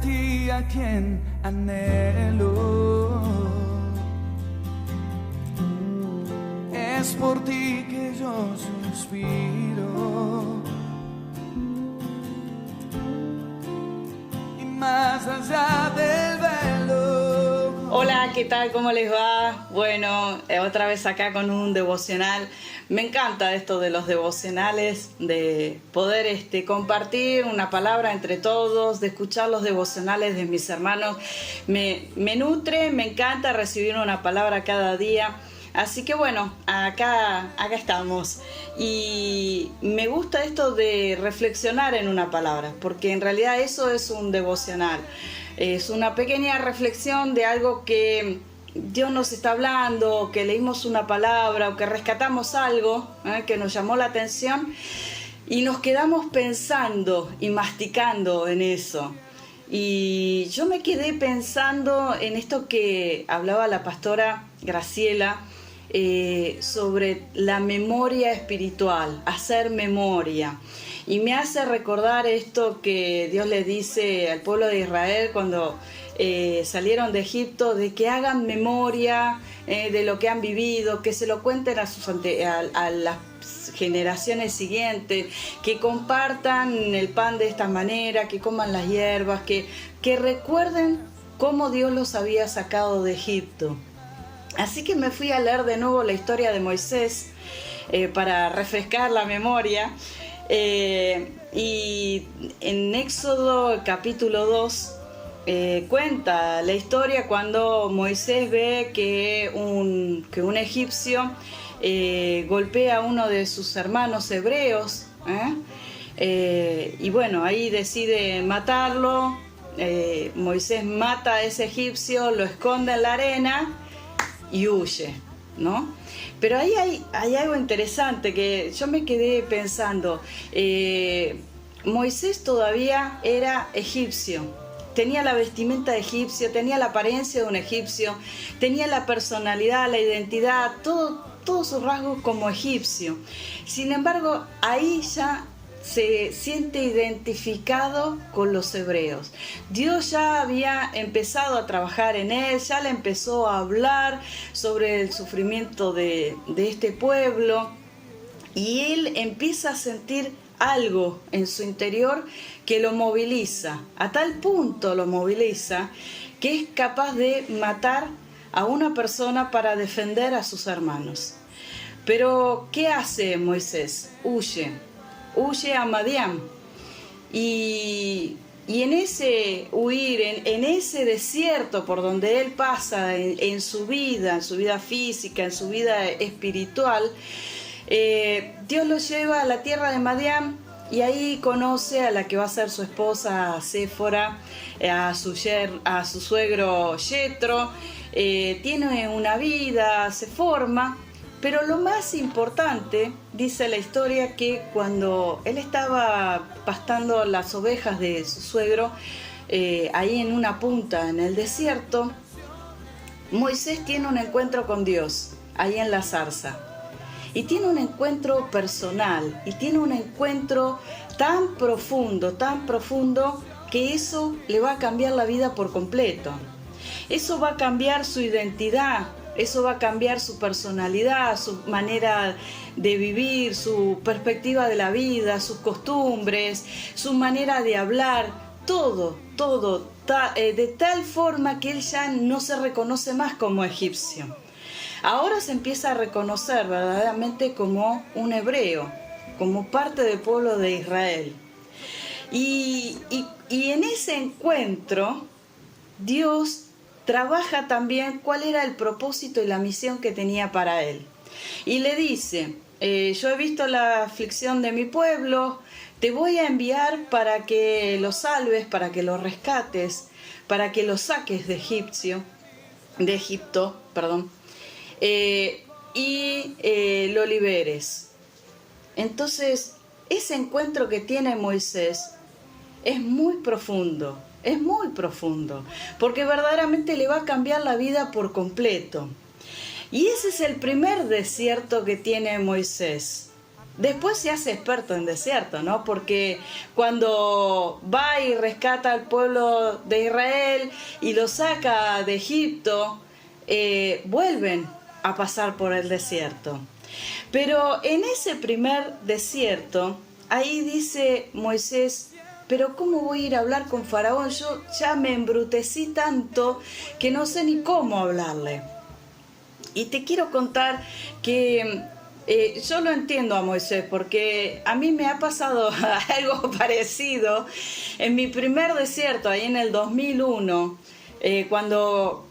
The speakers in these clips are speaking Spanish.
ti a quien anhelo. Es por ti que yo suspiro. Y más allá del velo. Hola, ¿qué tal? ¿Cómo les va? Bueno, otra vez acá con un devocional. Me encanta esto de los devocionales, de poder compartir una palabra entre todos, de escuchar los devocionales de mis hermanos. Me nutre, me encanta recibir una palabra cada día. Así que bueno, acá estamos. Y me gusta esto de reflexionar en una palabra, porque en realidad eso es un devocional. Es una pequeña reflexión de algo que Dios nos está hablando, que leímos una palabra o que rescatamos algo que nos llamó la atención y nos quedamos pensando y masticando en eso. Y yo me quedé pensando en esto que hablaba la pastora Graciela sobre la memoria espiritual, hacer memoria. Y me hace recordar esto que Dios le dice al pueblo de Israel cuando salieron de Egipto, de que hagan memoria de lo que han vivido, que se lo cuenten a las generaciones siguientes, que compartan el pan de esta manera, que coman las hierbas, que recuerden cómo Dios los había sacado de Egipto. Así que me fui a leer de nuevo la historia de Moisés para refrescar la memoria. Y en Éxodo capítulo 2 cuenta la historia cuando Moisés ve que un egipcio golpea a uno de sus hermanos hebreos, y bueno, ahí decide matarlo. Moisés mata a ese egipcio, lo esconde en la arena y huye, ¿no? Pero ahí hay algo interesante que yo me quedé pensando. Moisés todavía era egipcio, tenía la vestimenta de egipcio, tenía la apariencia de un egipcio, tenía la personalidad, la identidad, todos sus rasgos como egipcio. Sin embargo, ahí ya se siente identificado con los hebreos. Dios ya había empezado a trabajar en él, ya le empezó a hablar sobre el sufrimiento de este pueblo, y él empieza a sentir algo en su interior que lo moviliza, a tal punto lo moviliza que es capaz de matar a una persona para defender a sus hermanos. Pero ¿qué hace Moisés? Huye a Madián, y en ese huir, en ese desierto por donde él pasa en su vida física, en su vida espiritual, Dios lo lleva a la tierra de Madián, y ahí conoce a la que va a ser su esposa, a Séfora, a su suegro Yetro. Tiene una vida, se forma. Pero lo más importante, dice la historia, que cuando él estaba pastando las ovejas de su suegro, ahí en una punta en el desierto, Moisés tiene un encuentro con Dios, ahí en la zarza. Y tiene un encuentro personal, y tiene un encuentro tan profundo, que eso le va a cambiar la vida por completo. Eso va a cambiar su identidad. Eso va a cambiar su personalidad, su manera de vivir, su perspectiva de la vida, sus costumbres, su manera de hablar, todo, de tal forma que él ya no se reconoce más como egipcio. Ahora se empieza a reconocer verdaderamente como un hebreo, como parte del pueblo de Israel. Y en ese encuentro, Dios trabaja también cuál era el propósito y la misión que tenía para él. Y le dice, yo he visto la aflicción de mi pueblo, te voy a enviar para que lo salves, para que lo rescates, para que lo saques de Egipto, y lo liberes. Entonces, ese encuentro que tiene Moisés es muy profundo, porque verdaderamente le va a cambiar la vida por completo. Y ese es el primer desierto que tiene Moisés. después se hace experto en desierto, ¿no? Porque cuando va y rescata al pueblo de Israel y lo saca de Egipto, vuelven a pasar por el desierto. Pero en ese primer desierto, ahí dice Moisés: pero ¿cómo voy a ir a hablar con Faraón? Yo ya me embrutecí tanto que no sé ni cómo hablarle. Y te quiero contar que yo lo entiendo a Moisés, porque a mí me ha pasado algo parecido en mi primer desierto, ahí en el 2001, cuando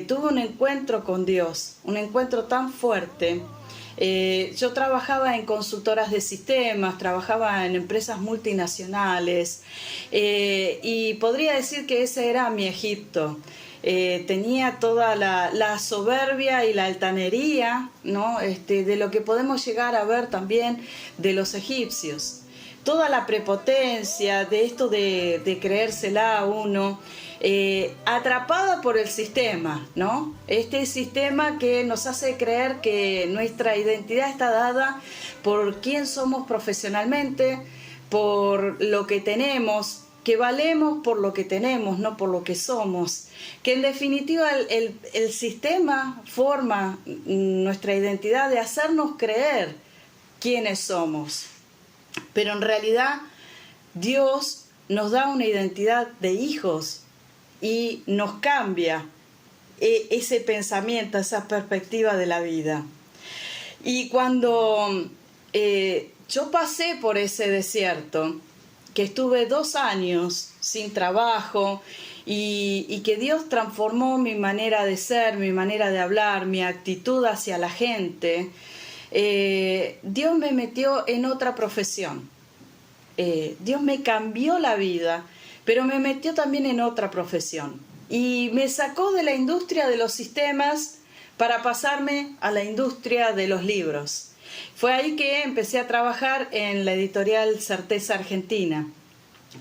tuve un encuentro con Dios, un encuentro tan fuerte. Yo trabajaba en consultoras de sistemas, trabajaba en empresas multinacionales, y podría decir que ese era mi Egipto. Tenía toda la soberbia y la altanería, ¿no? De lo que podemos llegar a ver también de los egipcios. Toda la prepotencia de esto de creérsela a uno, atrapada por el sistema, ¿no? Este sistema que nos hace creer que nuestra identidad está dada por quién somos profesionalmente, por lo que tenemos, que valemos por lo que tenemos, no por lo que somos. Que en definitiva el sistema forma nuestra identidad de hacernos creer quiénes somos. Pero en realidad Dios nos da una identidad de hijos y nos cambia ese pensamiento, esa perspectiva de la vida. Y cuando yo pasé por ese desierto, que estuve 2 años sin trabajo y que Dios transformó mi manera de ser, mi manera de hablar, mi actitud hacia la gente, Dios me metió en otra profesión. Dios me cambió la vida, pero me metió también en otra profesión. Y me sacó de la industria de los sistemas para pasarme a la industria de los libros. Fue ahí que empecé a trabajar en la editorial Certeza Argentina.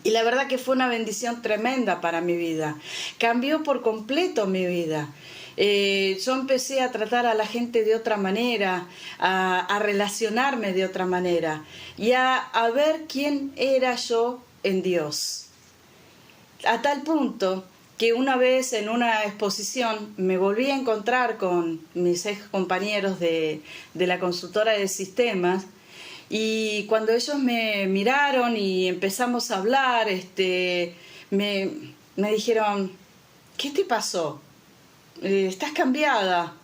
Y la verdad que fue una bendición tremenda para mi vida. Cambió por completo mi vida. Yo empecé a tratar a la gente de otra manera, a relacionarme de otra manera y a ver quién era yo en Dios. A tal punto que una vez en una exposición me volví a encontrar con mis ex compañeros de la consultora de sistemas, y cuando ellos me miraron y empezamos a hablar, me dijeron: ¿qué te pasó? Estás cambiada,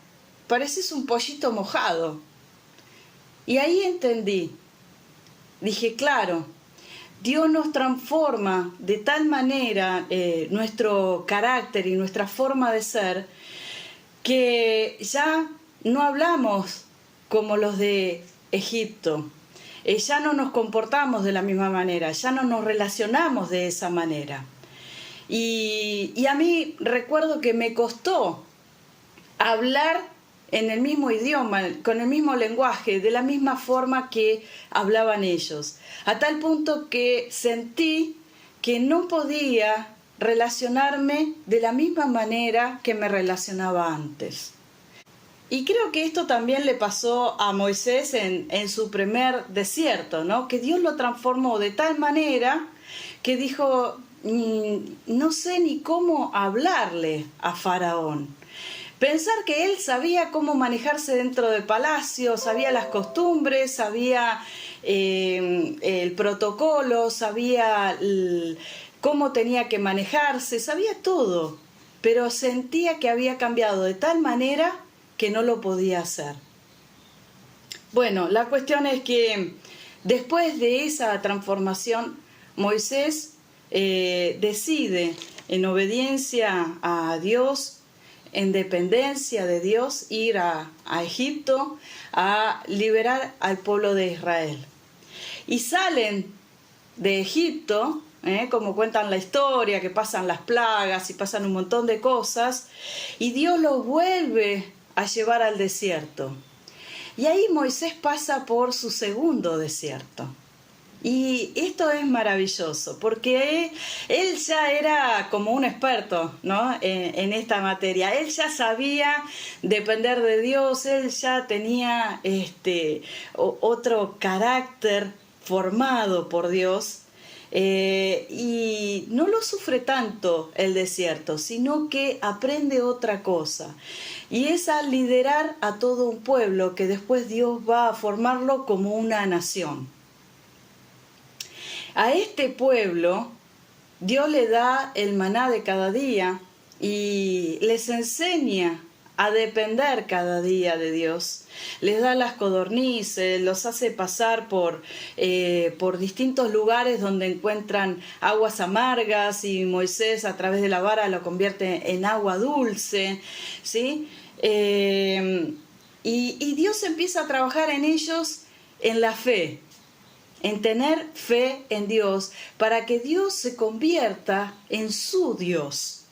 pareces un pollito mojado. Y ahí entendí, dije: claro, Dios nos transforma de tal manera nuestro carácter y nuestra forma de ser, que ya no hablamos como los de Egipto, ya no nos comportamos de la misma manera, ya no nos relacionamos de esa manera. Y a mí recuerdo que me costó hablar en el mismo idioma, con el mismo lenguaje, de la misma forma que hablaban ellos, a tal punto que sentí que no podía relacionarme de la misma manera que me relacionaba antes. Y creo que esto también le pasó a Moisés en su primer desierto, ¿no? Que Dios lo transformó de tal manera que dijo: no sé ni cómo hablarle a Faraón. Pensar que él sabía cómo manejarse dentro del palacio, sabía las costumbres, sabía el protocolo, sabía cómo tenía que manejarse, sabía todo, pero sentía que había cambiado de tal manera que no lo podía hacer. Bueno, la cuestión es que después de esa transformación, Moisés decide, en obediencia a Dios, en dependencia de Dios, ir a Egipto a liberar al pueblo de Israel. Y salen de Egipto, como cuentan la historia, que pasan las plagas y pasan un montón de cosas, y Dios los vuelve a llevar al desierto. Y ahí Moisés pasa por su segundo desierto. Y esto es maravilloso, porque él ya era como un experto, ¿no? en esta materia. Él ya sabía depender de Dios, él ya tenía otro carácter formado por Dios. Y no lo sufre tanto el desierto, sino que aprende otra cosa. Y es a liderar a todo un pueblo que después Dios va a formarlo como una nación. A este pueblo Dios le da el maná de cada día y les enseña a depender cada día de Dios. Les da las codornices, los hace pasar por distintos lugares donde encuentran aguas amargas y Moisés a través de la vara lo convierte en agua dulce, ¿sí? Y Dios empieza a trabajar en ellos en la fe, en tener fe en Dios, para que Dios se convierta en su Dios.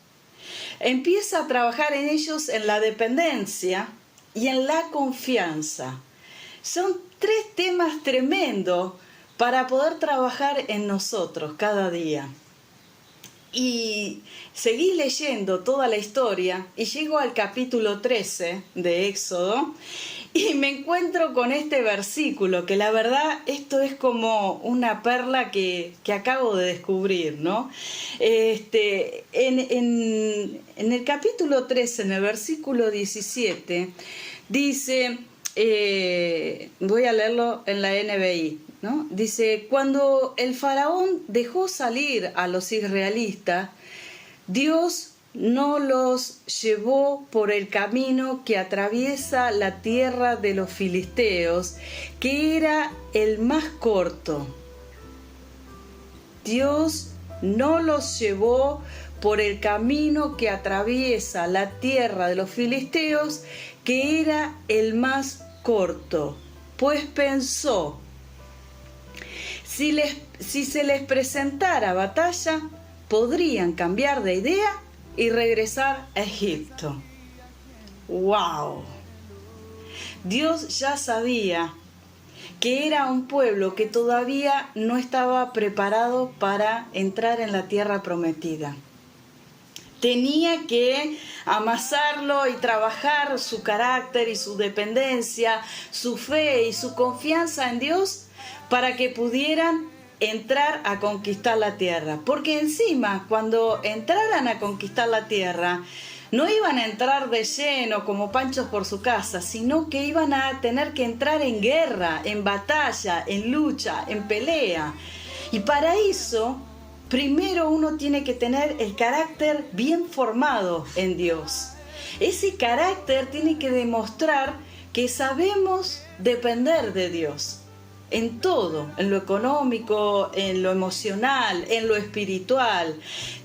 Empieza a trabajar en ellos en la dependencia y en la confianza. Son 3 temas tremendos para poder trabajar en nosotros cada día. Y seguí leyendo toda la historia y llego al capítulo 13 de Éxodo y me encuentro con este versículo, que la verdad esto es como una perla que acabo de descubrir, ¿no? En el capítulo 13, en el versículo 17, dice, voy a leerlo en la NBI, ¿no? Dice, cuando el faraón dejó salir a los israelitas, Dios no los llevó por el camino que atraviesa la tierra de los filisteos, que era el más corto. Dios no los llevó por el camino que atraviesa la tierra de los filisteos, que era el más corto, pues pensó, si se les presentara batalla, podrían cambiar de idea y regresar a Egipto. ¡Wow! Dios ya sabía que era un pueblo que todavía no estaba preparado para entrar en la tierra prometida. Tenía que amasarlo y trabajar su carácter y su dependencia, su fe y su confianza en Dios para que pudieran entrar a conquistar la tierra. Porque encima, cuando entraran a conquistar la tierra, no iban a entrar de lleno como panchos por su casa, sino que iban a tener que entrar en guerra, en batalla, en lucha, en pelea. Y para eso, primero uno tiene que tener el carácter bien formado en Dios. Ese carácter tiene que demostrar que sabemos depender de Dios. En todo, en lo económico, en lo emocional, en lo espiritual.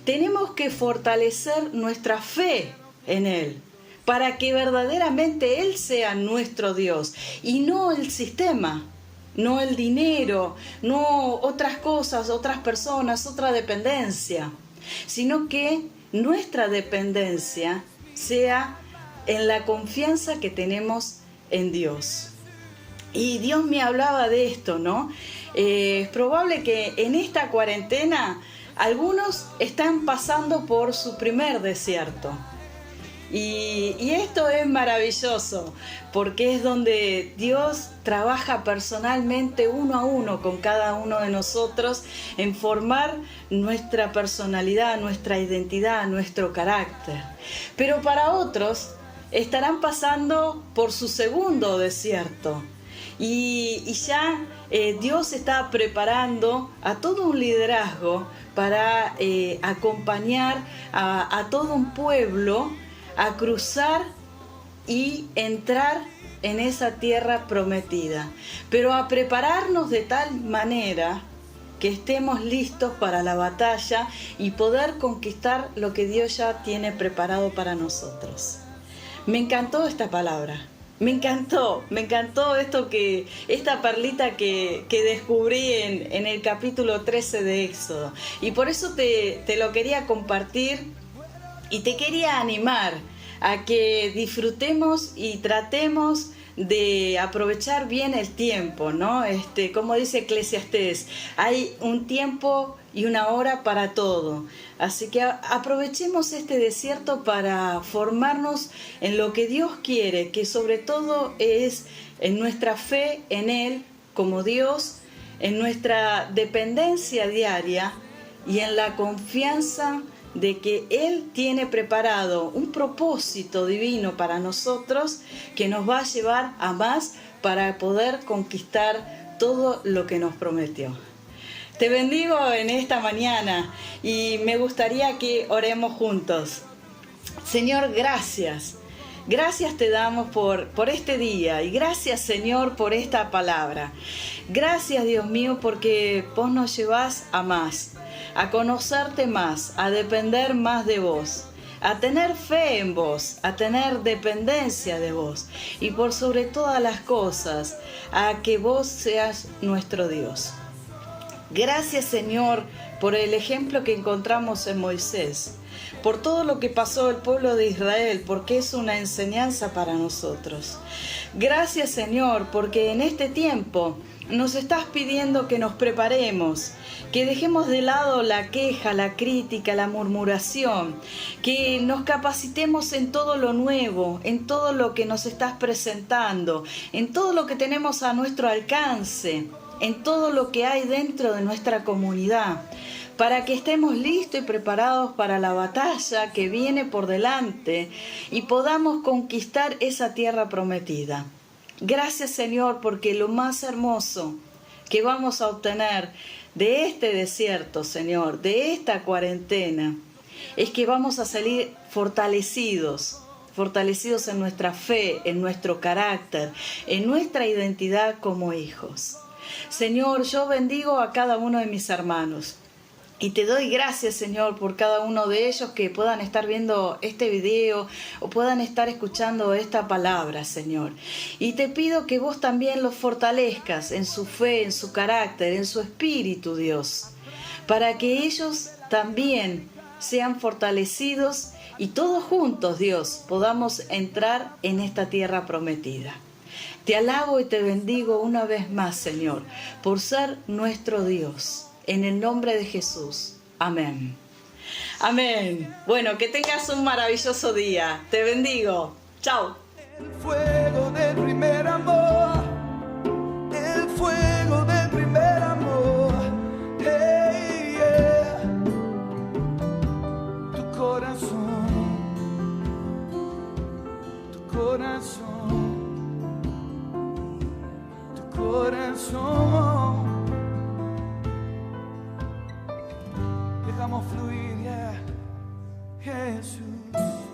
Tenemos que fortalecer nuestra fe en Él, para que verdaderamente Él sea nuestro Dios y no el sistema, no el dinero, no otras cosas, otras personas, otra dependencia, sino que nuestra dependencia sea en la confianza que tenemos en Dios. Y Dios me hablaba de esto, ¿no? Es probable que en esta cuarentena algunos están pasando por su primer desierto. Y esto es maravilloso, porque es donde Dios trabaja personalmente uno a uno con cada uno de nosotros en formar nuestra personalidad, nuestra identidad, nuestro carácter. Pero para otros estarán pasando por su segundo desierto. Y ya Dios está preparando a todo un liderazgo para acompañar a todo un pueblo a cruzar y entrar en esa tierra prometida, pero a prepararnos de tal manera que estemos listos para la batalla y poder conquistar lo que Dios ya tiene preparado para nosotros. Me encantó esta palabra. Me encantó esta perlita que descubrí en el capítulo 13 de Éxodo. Y por eso te lo quería compartir y te quería animar a que disfrutemos y tratemos de aprovechar bien el tiempo, ¿no? Como dice Eclesiastés, hay un tiempo y una hora para todo. Así que aprovechemos este desierto para formarnos en lo que Dios quiere, que sobre todo es en nuestra fe en Él como Dios, en nuestra dependencia diaria y en la confianza de que Él tiene preparado un propósito divino para nosotros que nos va a llevar a más para poder conquistar todo lo que nos prometió. Te bendigo en esta mañana y me gustaría que oremos juntos. Señor, gracias. Gracias te damos por este día y gracias, Señor, por esta palabra. Gracias, Dios mío, porque vos nos llevás a más, a conocerte más, a depender más de vos, a tener fe en vos, a tener dependencia de vos y por sobre todas las cosas, a que vos seas nuestro Dios. Gracias, Señor, por el ejemplo que encontramos en Moisés, por todo lo que pasó el pueblo de Israel, porque es una enseñanza para nosotros. Gracias, Señor, porque en este tiempo nos estás pidiendo que nos preparemos, que dejemos de lado la queja, la crítica, la murmuración, que nos capacitemos en todo lo nuevo, en todo lo que nos estás presentando, en todo lo que tenemos a nuestro alcance, en todo lo que hay dentro de nuestra comunidad, para que estemos listos y preparados para la batalla que viene por delante y podamos conquistar esa tierra prometida. Gracias, Señor, porque lo más hermoso que vamos a obtener de este desierto, Señor, de esta cuarentena, es que vamos a salir fortalecidos en nuestra fe, en nuestro carácter, en nuestra identidad como hijos. Señor, yo bendigo a cada uno de mis hermanos. Y te doy gracias, Señor, por cada uno de ellos que puedan estar viendo este video o puedan estar escuchando esta palabra, Señor. Y te pido que vos también los fortalezcas en su fe, en su carácter, en su espíritu, Dios, para que ellos también sean fortalecidos y todos juntos, Dios, podamos entrar en esta tierra prometida. Te alabo y te bendigo una vez más, Señor, por ser nuestro Dios. En el nombre de Jesús. Amén. Amén. Bueno, que tengas un maravilloso día. Te bendigo. Chao. El fuego del primer amor. El fuego del primer amor. Hey, yeah. Tu corazón. Tu corazón. Tu corazón. Dejamos fluir, yeah, Jesús.